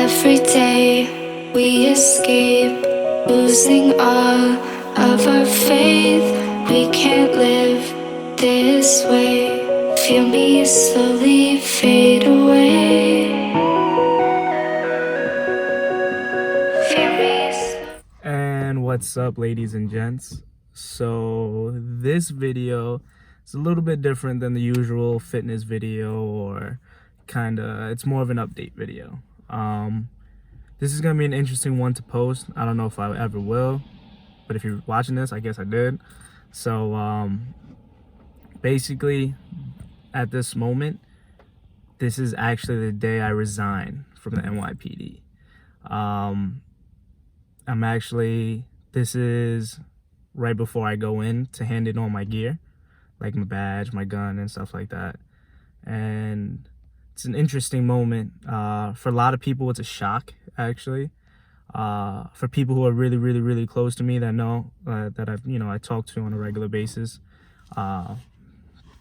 Every day we escape, losing all of our faith. We can't live this way. Feel me slowly fade away. And what's up, ladies and gents? So this video is a little bit different than the usual fitness video, or it's more of an update video. This is gonna be an interesting one to post. I don't know if I ever will, but if you're watching this, I guess I did. So basically, at this moment, this is actually the day I resign from the NYPD. This is right before I go in to hand in all my gear, like my badge, my gun, and stuff like that. And it's an interesting moment. For a lot of people, it's a shock, actually. For people who are really, really, really close to me that know, that I talk to on a regular basis,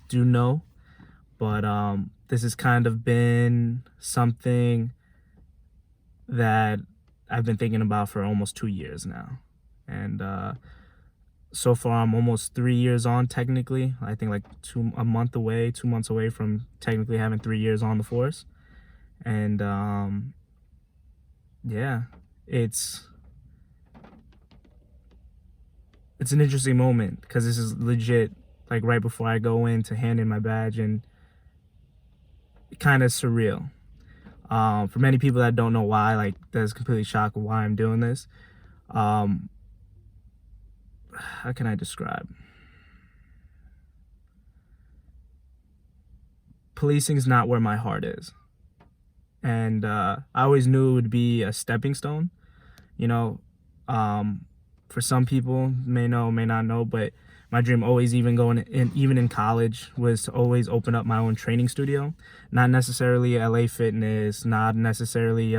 do know. But this has kind of been something that I've been thinking about for almost 2 years now. And so far I'm almost 3 years on, technically. I think like 2 months away from technically having 3 years on the force. And yeah, it's an interesting moment because this is legit like right before I go in to hand in my badge, and kind of surreal. For many people that don't know why, like, that's completely shocked why I'm doing this. How can I describe? Policing is not where my heart is. And I always knew it would be a stepping stone. For some people, may know, may not know, but my dream always, even in college, was to always open up my own training studio. Not necessarily LA Fitness, not necessarily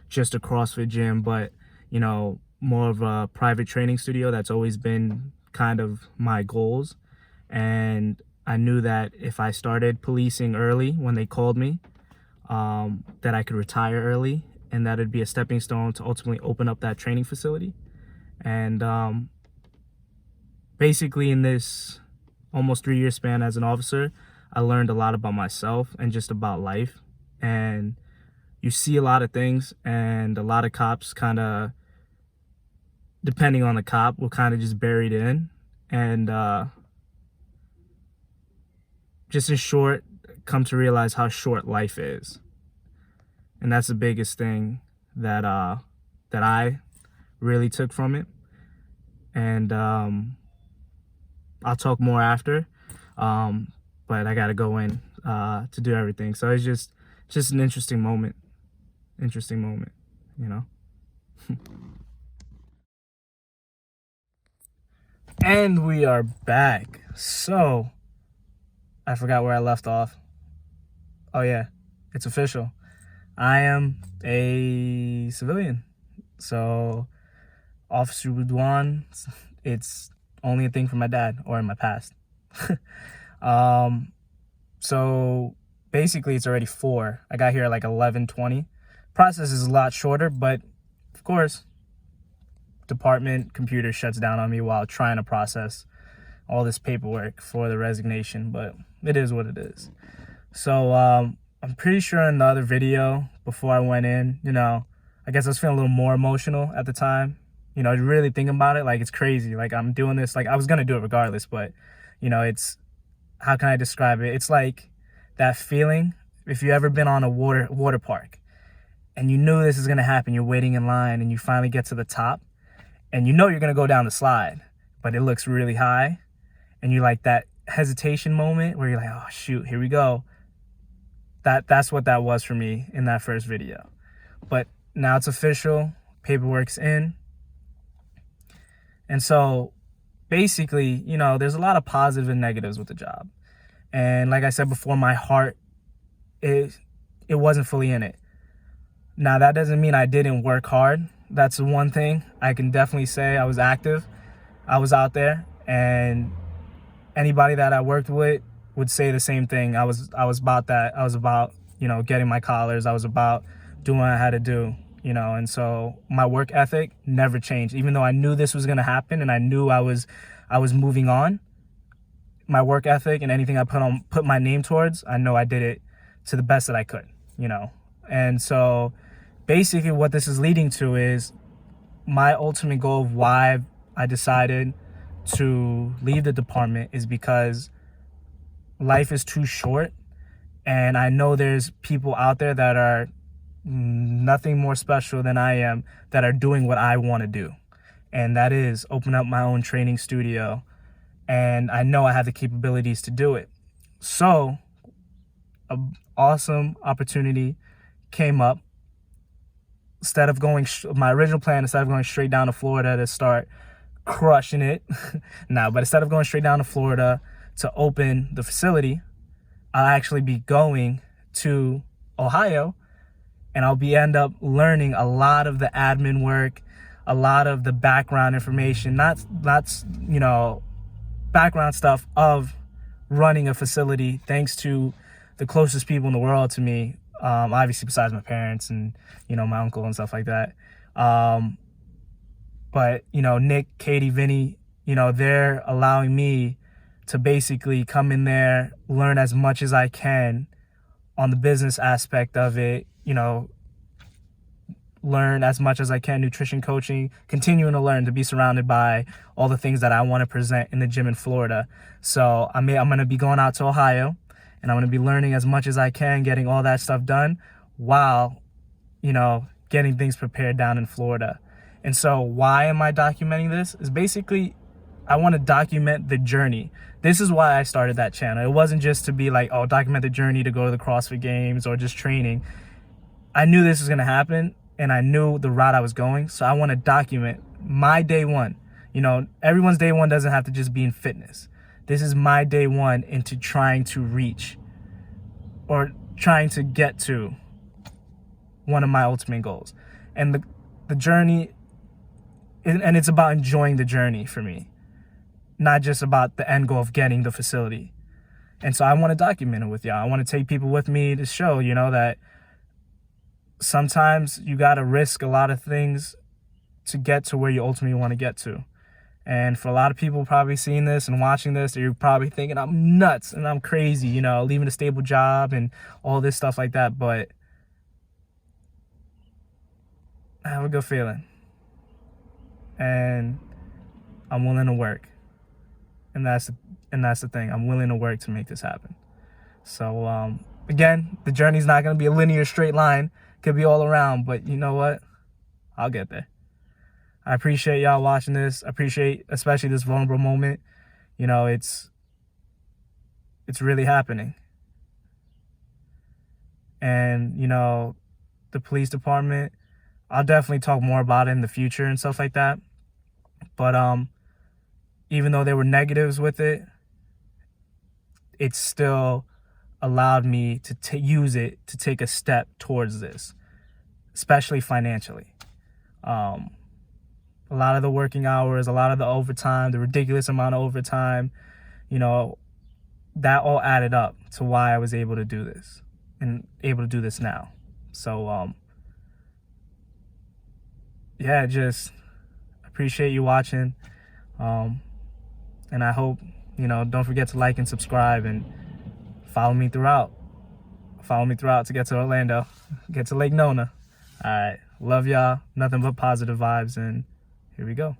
just a CrossFit gym, but more of a private training studio. That's always been kind of my goals. And I knew that if I started policing early when they called me, that I could retire early, and that it'd be a stepping stone to ultimately open up that training facility. And basically, in this almost 3-year span as an officer, I learned a lot about myself and just about life. And you see a lot of things, and a lot of cops kind of, depending on the cop, will kind of just buried in. And just in short, come to realize how short life is. And that's the biggest thing that I really took from it. And I'll talk more after, but I gotta go in to do everything. So it's just an interesting moment, And we are back. So I forgot where I left off. Oh yeah, it's official. I am a civilian. So Officer Beaudouin, it's only a thing for my dad, or in my past. So basically it's already 4. I got here at like 11:20. Process is a lot shorter, but of course, department computer shuts down on me while trying to process all this paperwork for the resignation, but it is what it is. So I'm pretty sure in the other video before I went in, I guess I was feeling a little more emotional at the time. Really thinking about it, like, it's crazy. Like, I'm doing this, like, I was gonna do it regardless, but it's, how can I describe it? It's like that feeling, if you ever been on a water park and you knew this is gonna happen, you're waiting in line and you finally get to the top and you're gonna go down the slide, but it looks really high, and you like that hesitation moment where you're like, oh shoot, here we go. That's what that was for me in that first video. But now it's official, paperwork's in. And so basically, there's a lot of positive and negatives with the job. And like I said before, my heart, it wasn't fully in it. Now, that doesn't mean I didn't work hard. That's the one thing I can definitely say. I was active. I was out there, and anybody that I worked with would say the same thing. I was about that. I was about, getting my collars. I was about doing what I had to do. And so my work ethic never changed. Even though I knew this was going to happen and I knew I was moving on, my work ethic and anything I put my name towards, I know I did it to the best that I could. And so basically what this is leading to is my ultimate goal of why I decided to leave the department is because life is too short, and I know there's people out there that are nothing more special than I am that are doing what I want to do, and that is open up my own training studio, and I know I have the capabilities to do it. So an awesome opportunity came up. My original plan, instead of going straight down to Florida to start crushing it, but instead of going straight down to Florida to open the facility, I'll actually be going to Ohio, and I'll end up learning a lot of the admin work, a lot of the background information, not background stuff of running a facility, thanks to the closest people in the world to me, obviously besides my parents and my uncle and stuff like that. But Nick, Katie, Vinny, they're allowing me to basically come in there, learn as much as I can on the business aspect of it, learn as much as I can, nutrition coaching, continuing to learn, to be surrounded by all the things that I want to present in the gym in Florida. So I'm going to be going out to Ohio, and I'm going to be learning as much as I can, getting all that stuff done while, getting things prepared down in Florida. And so why am I documenting this? Is basically I want to document the journey. This is why I started that channel. It wasn't just to be like, document the journey to go to the CrossFit Games or just training. I knew this was going to happen, and I knew the route I was going. So I want to document my day one. Everyone's day one doesn't have to just be in fitness. This is my day one into trying to reach or trying to get to one of my ultimate goals. And the journey, and it's about enjoying the journey for me, not just about the end goal of getting the facility. And so I want to document it with y'all. I want to take people with me to show, that sometimes you got to risk a lot of things to get to where you ultimately want to get to. And for a lot of people probably seeing this and watching this, you're probably thinking I'm nuts and I'm crazy, leaving a stable job and all this stuff like that. But I have a good feeling, and I'm willing to work. And that's the thing. I'm willing to work to make this happen. So again, the journey's not going to be a linear straight line. It could be all around, but you know what? I'll get there. I appreciate y'all watching this. I appreciate especially this vulnerable moment. It's really happening. And, the police department, I'll definitely talk more about it in the future and stuff like that. But even though there were negatives with it, it still allowed me to use it to take a step towards this, especially financially. A lot of the working hours, a lot of the overtime, the ridiculous amount of overtime, that all added up to why I was able to do this and able to do this now. So, just appreciate you watching. And I hope, don't forget to like and subscribe and follow me throughout. Follow me throughout to get to Orlando, get to Lake Nona. All right. Love y'all. Nothing but positive vibes. And here we go.